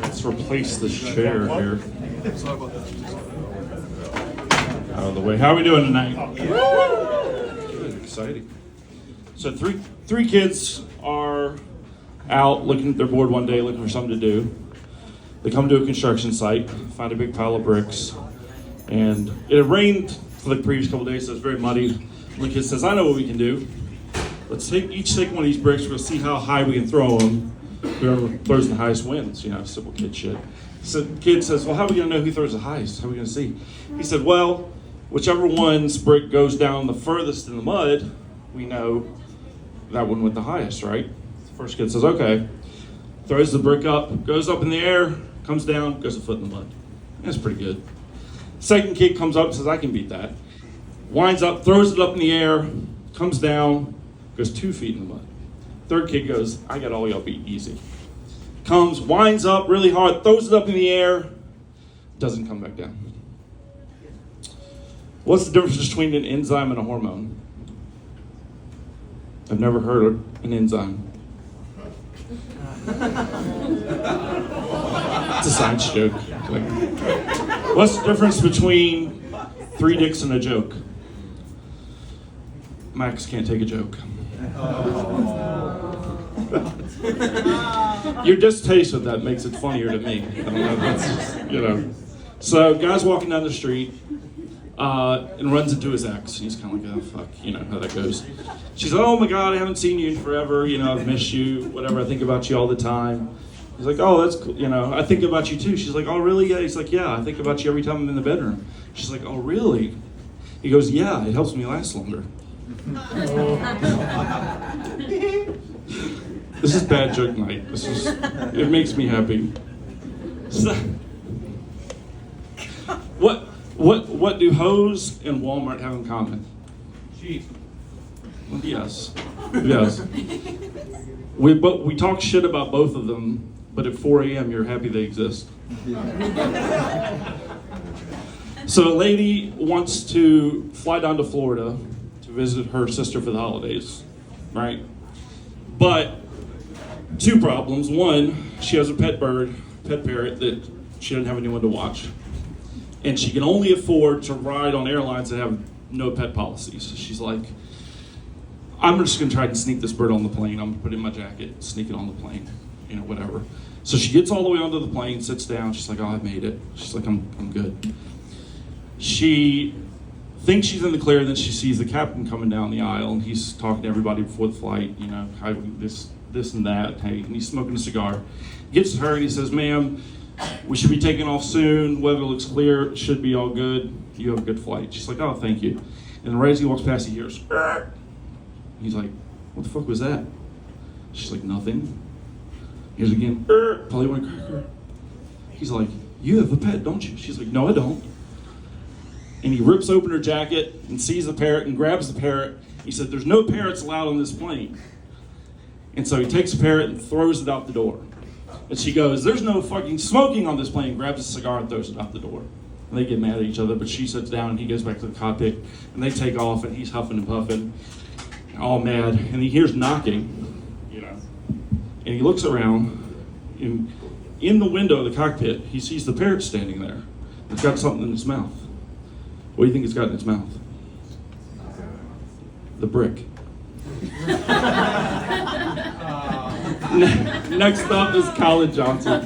Let's replace this chair here. Out of the way. How are we doing tonight? Good, exciting. So three kids are out looking. They're bored one day, looking for something to do. They come to a construction site, find a big pile of bricks, and it had rained for the previous couple of days, so it's very muddy. One kid says, "I know what we can do. Let's each take one of these bricks. We'll see how high we can throw them. Whoever throws the highest wins." Simple kid shit. So the kid says, "Well, how are we going to know who throws the highest? How are we going to see?" He said, "Well, whichever one's brick goes down the furthest in the mud, we know that one went the highest, right?" The first kid says, "Okay." Throws the brick up, goes up in the air, comes down, goes a foot in the mud. That's pretty good. Second kid comes up and says, "I can beat that." Winds up, throws it up in the air, comes down, goes 2 feet in the mud. Third kid goes, "I got all y'all beat easy." Comes, winds up really hard, throws it up in the air, doesn't come back down. What's the difference between an enzyme and a hormone? I've never heard of an enzyme. It's a science joke. What's the difference between 3 dicks and a joke? Max can't take a joke. Your distaste with that makes it funnier to me. I don't know, that's just, So, guy's walking down the street and runs into his ex. He's kind of like, "Oh, fuck," how that goes. She's like, "Oh my God, I haven't seen you in forever. I've missed you, whatever. I think about you all the time." He's like, "Oh, that's cool. I think about you too." She's like, "Oh, really?" Yeah. He's like, "Yeah, I think about you every time I'm in the bedroom." She's like, "Oh, really?" He goes, "Yeah, it helps me last longer." This is bad joke night. It makes me happy. So, what do Hose and Walmart have in common? Cheap. Well, yes. We talk shit about both of them, but at 4 a.m. you're happy they exist. So a lady wants to fly down to Florida to visit her sister for the holidays, right? But 2 problems. One, she has a pet parrot that she doesn't have anyone to watch. And she can only afford to ride on airlines that have no pet policies. So she's like, "I'm just gonna try to sneak this bird on the plane. I'm gonna put it in my jacket, sneak it on the plane, whatever." So she gets all the way onto the plane, sits down. She's like, "Oh, I made it." She's like, I'm good. She thinks she's in the clear, then she sees the captain coming down the aisle, and he's talking to everybody before the flight, how this and that, hey, and he's smoking a cigar. Gets to her and he says, "Ma'am, we should be taking off soon. Weather looks clear. It should be all good. You have a good flight." She's like, "Oh, thank you." And right as he walks past, he hears, "Arr!" He's like, "What the fuck was that?" She's like, "Nothing." He hears again, "Arr!" Probably want a cracker. He's like, "You have a pet, don't you?" She's like, "No, I don't." And he rips open her jacket and sees the parrot and grabs the parrot. He said, "There's no parrots allowed on this plane." And so he takes the parrot and throws it out the door. And she goes, "There's no fucking smoking on this plane," grabs a cigar and throws it out the door. And they get mad at each other, but she sits down and he goes back to the cockpit and they take off and he's huffing and puffing, all mad. And he hears knocking, and he looks around, and in the window of the cockpit, he sees the parrot standing there. It's got something in its mouth. What do you think it's got in its mouth? The brick. Next up is Colin Johnson.